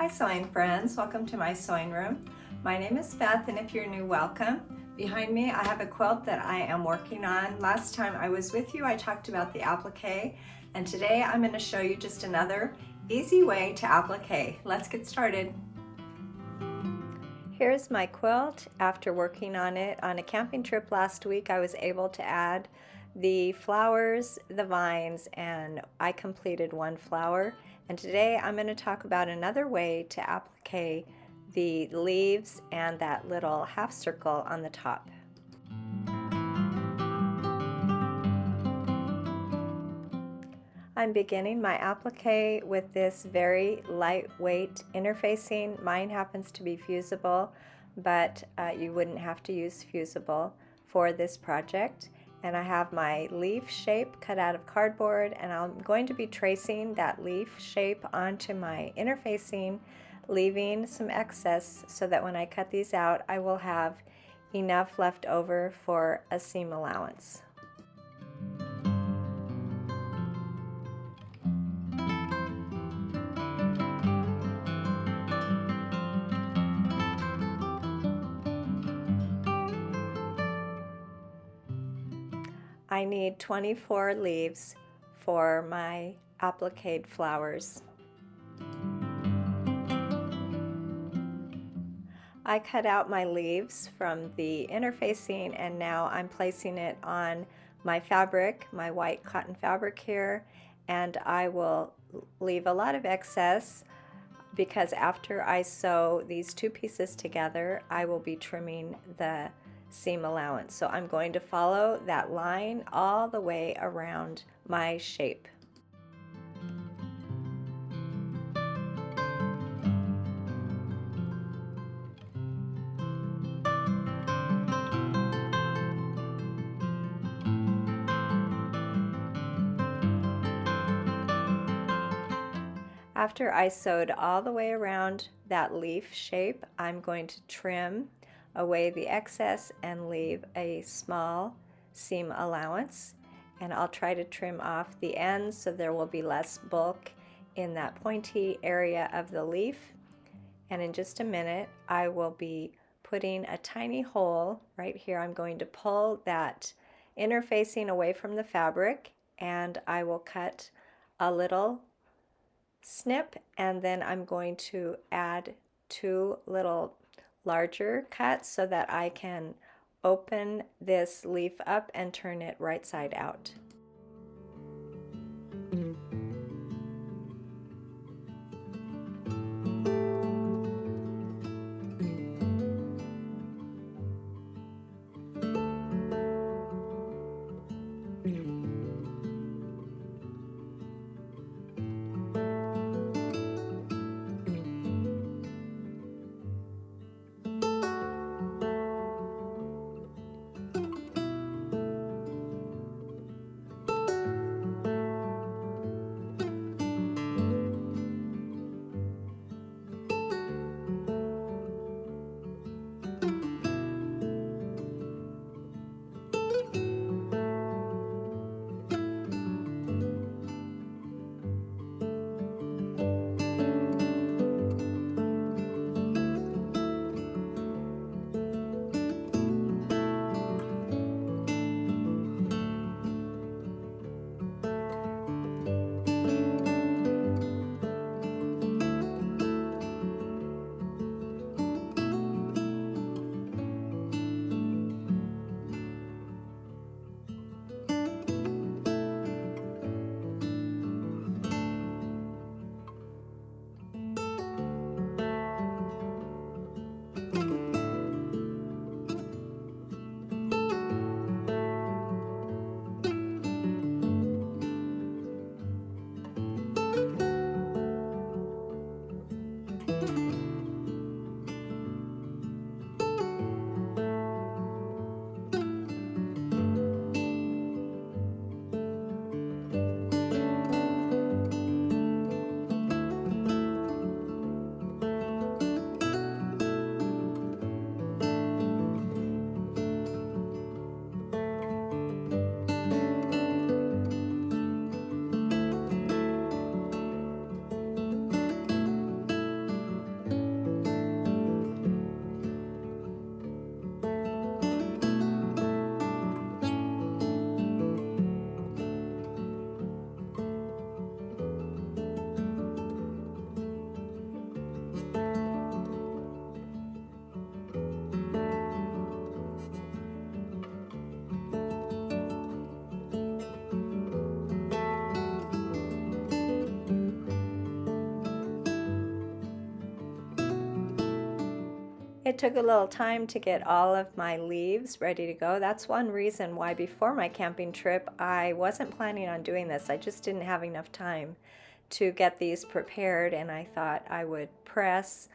Hi sewing friends, welcome to my sewing room. My name is Beth, and if you're new, welcome. Behind me I have a quilt that I am working on. Last time I was with you I talked about the applique, and today I'm going to show you just another easy way to applique. Let's get started. Here's my quilt. After working on it on a camping trip last week, I was able to add the flowers, the vines, and I completed one flower. And today I'm going to talk about another way to applique the leaves and that little half circle on the top. I'm beginning my applique with this very lightweight interfacing. Mine happens to be fusible, but you wouldn't have to use fusible for this project. And I have my leaf shape cut out of cardboard, and I'm going to be tracing that leaf shape onto my interfacing, leaving some excess so that when I cut these out I will have enough left over for a seam allowance. I need 24 leaves for my appliqued flowers. I cut out my leaves from the interfacing, and now I'm placing it on my fabric, my white cotton fabric here, and I will leave a lot of excess because after I sew these two pieces together I will be trimming the seam allowance. So I'm going to follow that line all the way around my shape. After I sewed all the way around that leaf shape, I'm going to trim away the excess and leave a small seam allowance, and I'll try to trim off the ends so there will be less bulk in that pointy area of the leaf. And in just a minute I will be putting a tiny hole right here. I'm going to pull that interfacing away from the fabric, and I will cut a little snip, and then I'm going to add two little larger cuts so that I can open this leaf up and turn it right side out. It took a little time to get all of my leaves ready to go. That's one reason why before my camping trip I wasn't planning on doing this. I just didn't have enough time to get these prepared, and I thought I would press.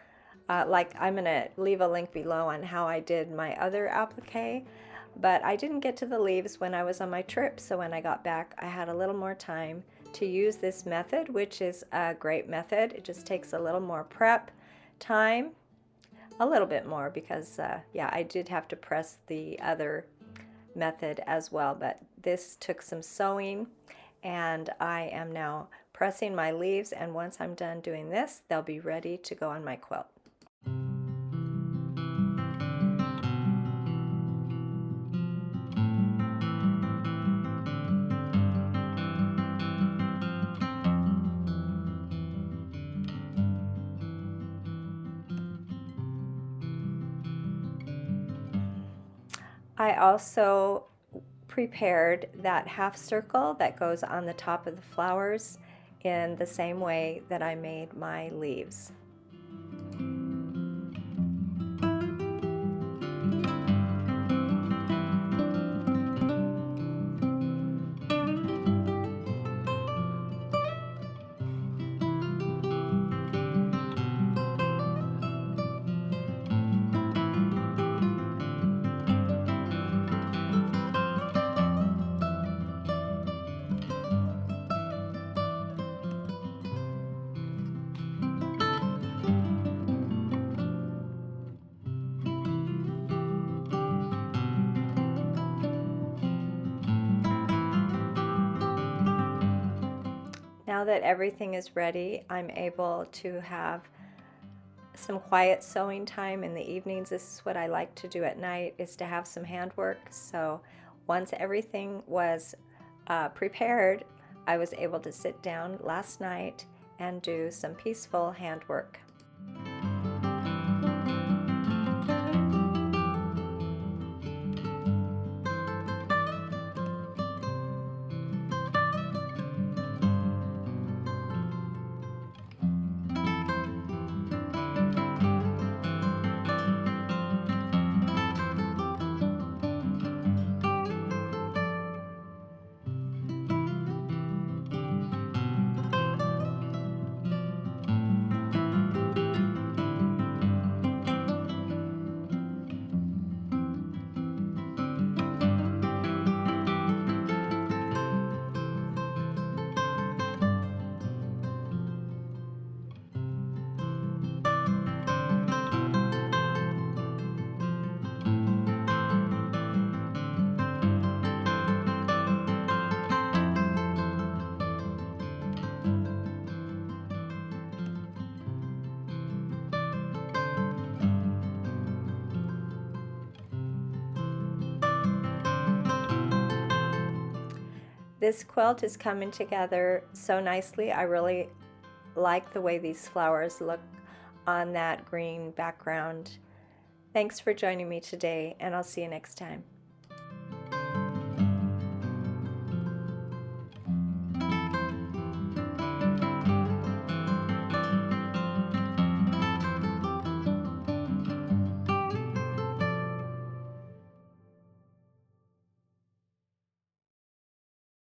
Like I'm going to leave a link below on how I did my other applique, but I didn't get to the leaves when I was on my trip, so when I got back I had a little more time to use this method, which is a great method. It just takes a little more prep time, a little bit more, because yeah, I did have to press the other method as well, but this took some sewing, and I am now pressing my leaves, and once I'm done doing this, they'll be ready to go on my quilt. I also prepared that half circle that goes on the top of the flowers in the same way that I made my leaves. Now that everything is ready, I'm able to have some quiet sewing time in the evenings. This is what I like to do at night, is to have some handwork. So once everything was prepared, I was able to sit down last night and do some peaceful handwork. This quilt is coming together so nicely. I really like the way these flowers look on that green background. Thanks for joining me today, and I'll see you next time.